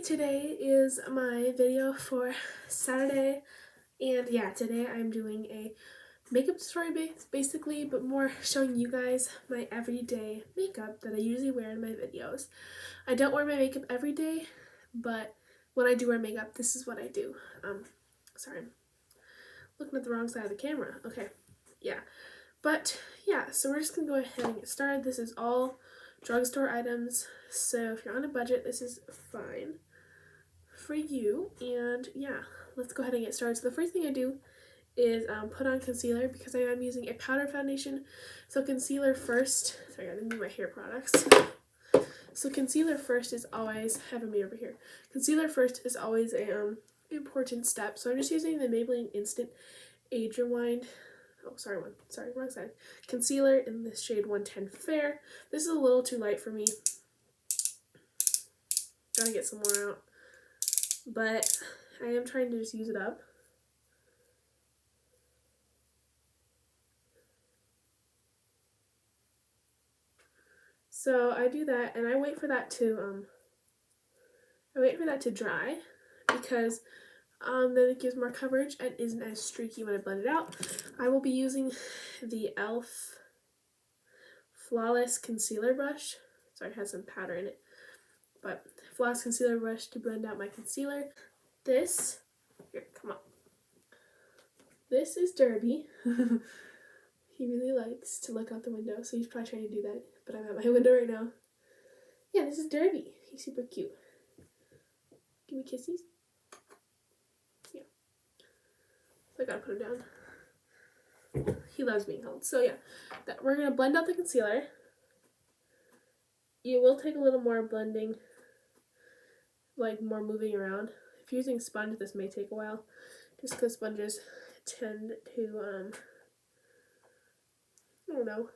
today is my video for Saturday, and yeah, today I'm doing a makeup tutorial basically, but more showing you guys my everyday makeup that I usually wear in my videos. I don't wear my makeup every day, but when I do wear makeup, this is what I do. Sorry, I'm looking at the wrong side of the camera. Okay, yeah. But yeah, so we're just gonna go ahead and get started. This is all drugstore items, so if you're on a budget, this is fine for you. And yeah, let's go ahead and get started. So the first thing I do is put on concealer because I am using a powder foundation. So concealer first. Sorry, I didn't do my hair products. So concealer first is always, have me over here. Concealer first is always a important step. So I'm just using the Maybelline Instant Age Rewind. Oh, sorry, wrong side. Concealer in the shade 110 Fair. This is a little too light for me. Gotta get some more out. But I am trying to just use it up. So I do that, and I wait for that to dry because then it gives more coverage and isn't as streaky when I blend it out. I will be using the e.l.f. Flawless Concealer Brush. Sorry, it has some powder in it. But Flawless Concealer Brush to blend out my concealer. This, here, come on. This is Derby. He really likes to look out the window, so he's probably trying to do that. But I'm at my window right now. Yeah, this is Derby. He's super cute. Give me kisses. Yeah. So I gotta put him down. He loves being held. So yeah, we're gonna blend out the concealer. It will take a little more blending, like more moving around. If you're using a sponge, this may take a while, just because sponges tend to, I don't know,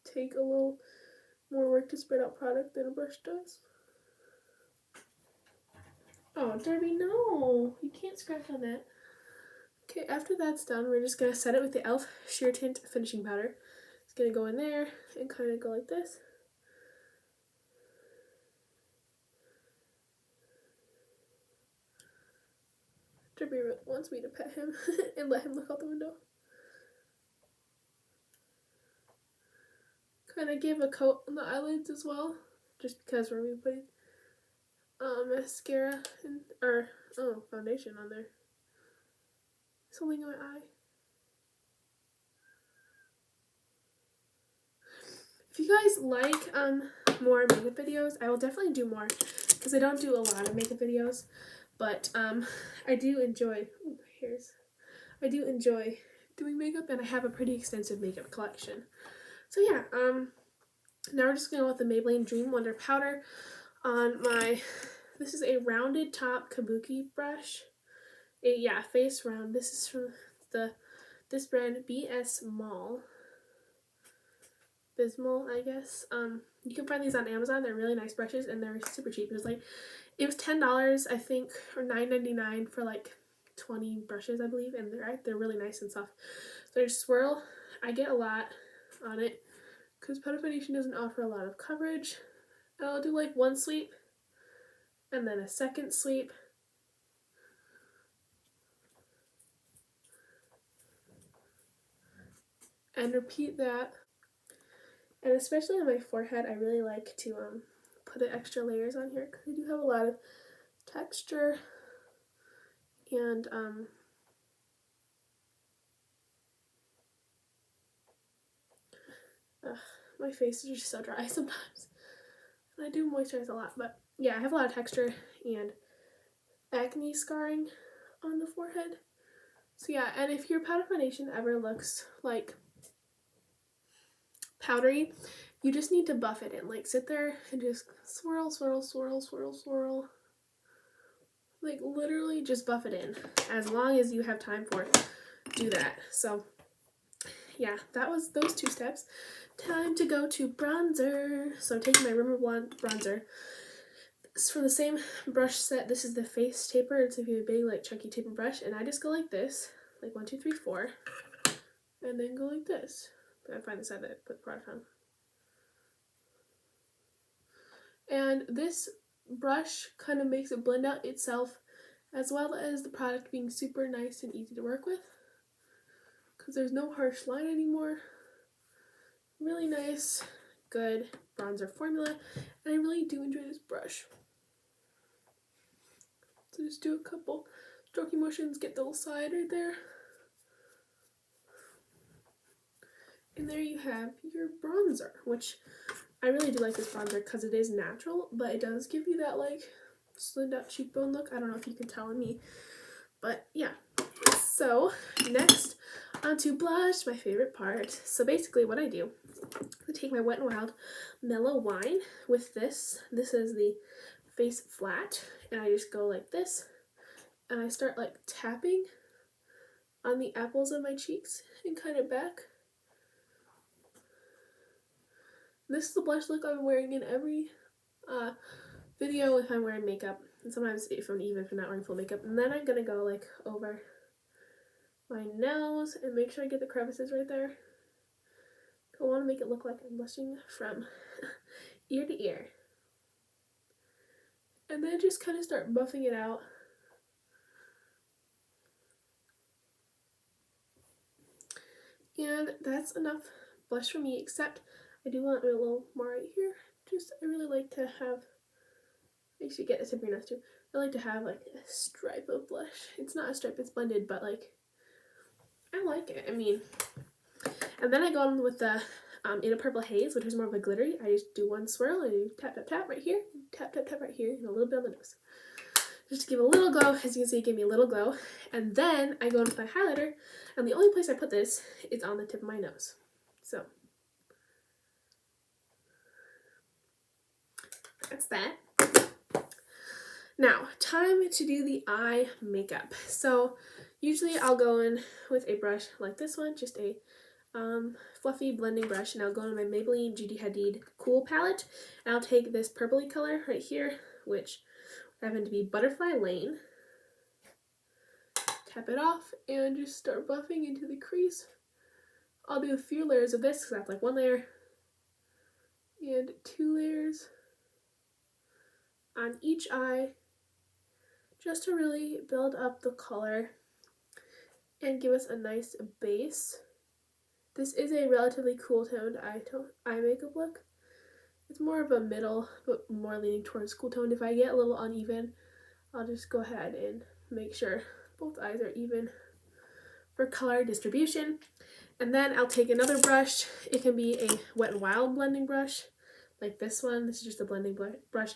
take a little more work to spread out product than a brush does. Oh, Derby, no! You can't scratch on that. Okay, after that's done, we're just going to set it with the e.l.f. Sheer Tint Finishing Powder. It's going to go in there and kind of go like this. Derby wants me to pet him and let him look out the window. Kind of give a coat on the eyelids as well, just because we're going to be putting mascara or foundation on there. Something in my eye. If you guys like more makeup videos, I will definitely do more because I don't do a lot of makeup videos, but I do enjoy I do enjoy doing makeup, and I have a pretty extensive makeup collection. So yeah, now we're just gonna go with the Maybelline Dream Wonder powder on my. This is a rounded top kabuki brush. Face round. This is from this brand BS Mall. Bismol, I guess. You can find these on Amazon. They're really nice brushes, and they're super cheap. It was $10, I think, or $9.99 for like 20 brushes, I believe, and they're really nice and soft. So I just swirl. I get a lot on it because powder foundation doesn't offer a lot of coverage. I'll do like one sweep and then a second sweep. And repeat that. And especially on my forehead, I really like to put extra layers on here because I do have a lot of texture, and my face is just so dry sometimes, and I do moisturize a lot. But yeah, I have a lot of texture and acne scarring on the forehead. So yeah, and if your powder foundation ever looks like powdery, you just need to buff it in. Like sit there and just swirl, swirl, swirl, swirl, swirl. Like literally just buff it in as long as you have time for it. Do that. So yeah, that was those two steps. Time to go to bronzer. So I'm taking my Rimmel Blonde bronzer. It's from the same brush set. This is the face taper. It's a big like chunky taper brush, and I just go like this, like 1, 2, 3, 4, and then go like this. I find the side that I put the product on. And this brush kind of makes it blend out itself, as well as the product being super nice and easy to work with, because there's no harsh line anymore. Really nice, good bronzer formula, and I really do enjoy this brush. So just do a couple stroking motions, get the little side right there. And there you have your bronzer, which I really do like this bronzer because it is natural, but it does give you that like slimmed out cheekbone look. I don't know if you can tell in me, but yeah. So next, onto blush, my favorite part. So basically what I do, I take my Wet n Wild Mellow Wine with this. This is the Face Flat, and I just go like this, and I start like tapping on the apples of my cheeks and kind of back. This is the blush look I'm wearing in every video if I'm wearing makeup, and sometimes if I'm not wearing full makeup. And then I'm gonna go like over my nose and make sure I get the crevices right there. I want to make it look like I'm blushing from ear to ear. And then just kind of start buffing it out. And that's enough blush for me, except I do want a little more right here. I really like to have, I should get a tip of your nose too. I like to have like a stripe of blush. It's not a stripe, it's blended, but like, I like it. I mean, and then I go on with the In a Purple Haze, which is more of a glittery. I just do one swirl, I do tap, tap, tap right here, tap, tap, tap right here, and a little bit on the nose. Just to give a little glow. As you can see, it gave me a little glow. And then I go in with my highlighter, and the only place I put this is on the tip of my nose. So that's that. Now, time to do the eye makeup. So usually I'll go in with a brush like this one, just a fluffy blending brush, and I'll go in my Maybelline Judy Hadid Cool palette, and I'll take this purpley color right here, which happened to be Butterfly Lane. Tap it off and just start buffing into the crease. I'll do a few layers of this because I have like one layer and 2 layers on each eye, just to really build up the color and give us a nice base. This is a relatively cool toned eye makeup look. It's more of a middle, but more leaning towards cool toned. If I get a little uneven, I'll just go ahead and make sure both eyes are even for color distribution. And then I'll take another brush. It can be a Wet n Wild blending brush, like this one. This is just a blending brush.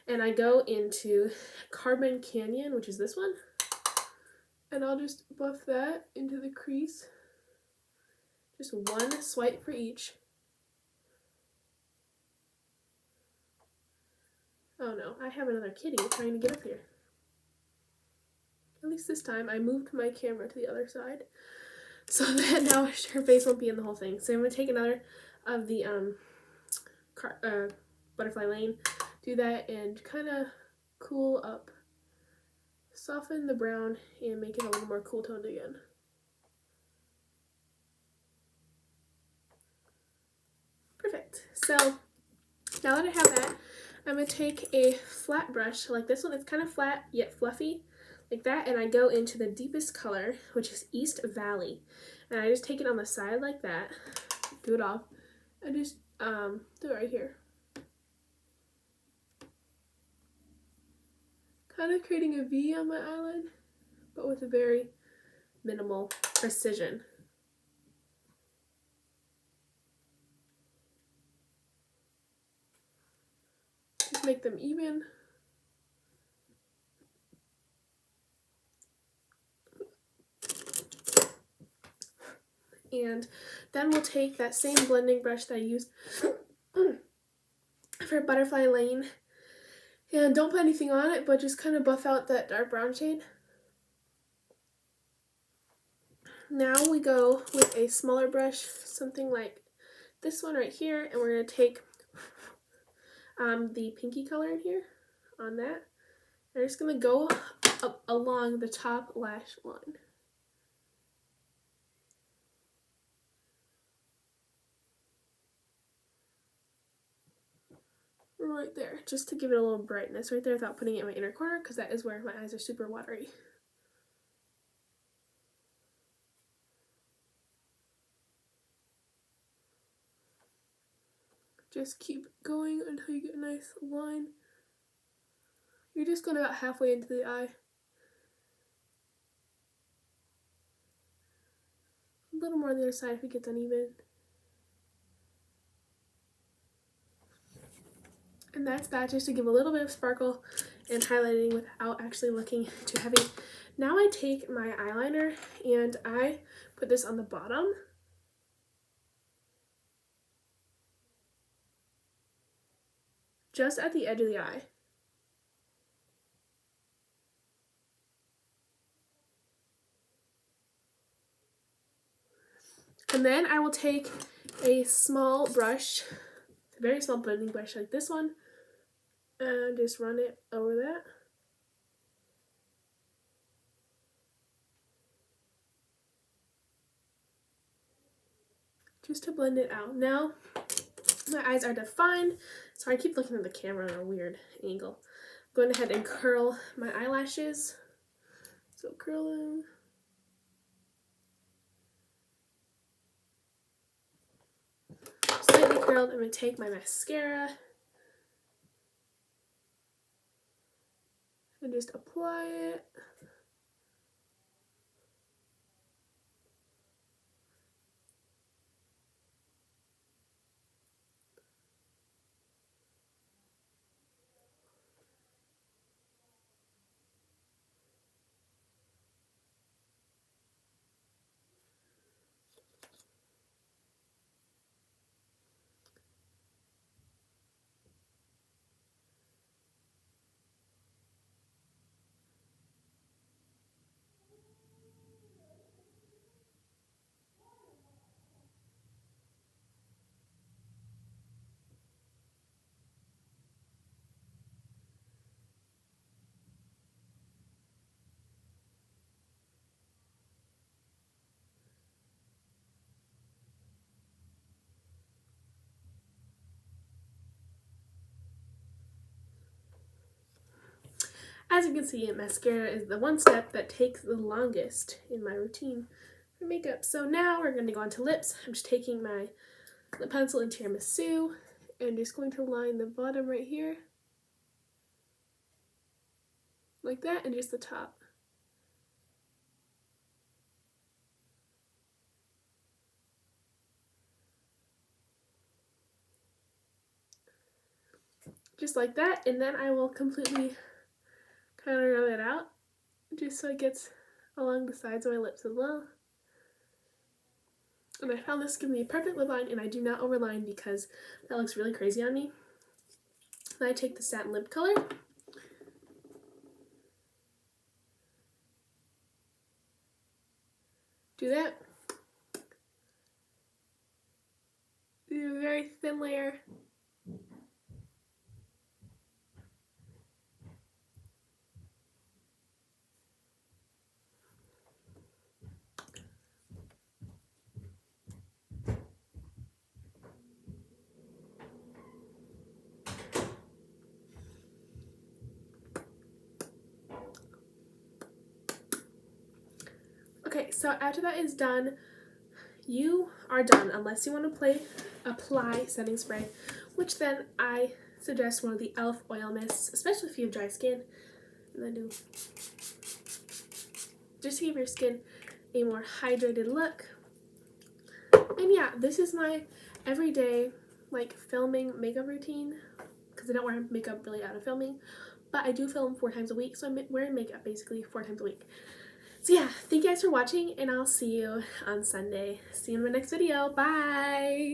And I go into Carbon Canyon, which is this one. And I'll just buff that into the crease. Just one swipe for each. Oh no, I have another kitty trying to get up here. At least this time I moved my camera to the other side, so that now her face won't be in the whole thing. So I'm going to take another of the Butterfly Lane, do that, and kind of cool up, soften the brown, and make it a little more cool toned again. Perfect. So now that I have that, I'm going to take a flat brush like this one. It's kind of flat yet fluffy, like that, and I go into the deepest color, which is East Valley, and I just take it on the side like that, do it off, and just do it right here, kind of creating a V on my eyelid, but with a very minimal precision. Just make them even. And then we'll take that same blending brush that I used for Butterfly Lane, and don't put anything on it, but just kind of buff out that dark brown shade. Now we go with a smaller brush, something like this one right here, and we're going to take the pinky color in here on that. I'm just going to go up along the top lash line. right there, just to give it a little brightness right there without putting it in my inner corner, because that is where my eyes are super watery. Just keep going until you get a nice line. You're just going about halfway into the eye. A little more on the other side if it gets uneven. And that's that, just to give a little bit of sparkle and highlighting without actually looking too heavy. Now I take my eyeliner and I put this on the bottom. Just at the edge of the eye. And then I will take a small brush, a very small blending brush like this one, and just run it over that. Just to blend it out. Now, my eyes are defined. Sorry, I keep looking at the camera at a weird angle. I'm going ahead and curl my eyelashes. So curl them. Slightly curled. I'm going to take my mascara and just apply it. As you can see, mascara is the one step that takes the longest in my routine for makeup. So now we're going to go on to lips. I'm just taking my lip pencil in Tiramisu and just going to line the bottom right here. Like that, and just the top. Just like that, and then I will completely kind of rub it out, just so it gets along the sides of my lips as well. And I found this gives me a perfect lip line, and I do not overline because that looks really crazy on me. Then I take the satin lip color. Do that. Do a very thin layer. Okay, so after that is done, you are done unless you want to apply setting spray, which then I suggest one of the e.l.f. oil mists, especially if you have dry skin. And then do just to give your skin a more hydrated look. And yeah, this is my everyday like filming makeup routine, because I don't wear makeup really out of filming, but I do film 4 times a week, so I'm wearing makeup basically 4 times a week. So yeah, thank you guys for watching, and I'll see you on Sunday. See you in my next video. Bye!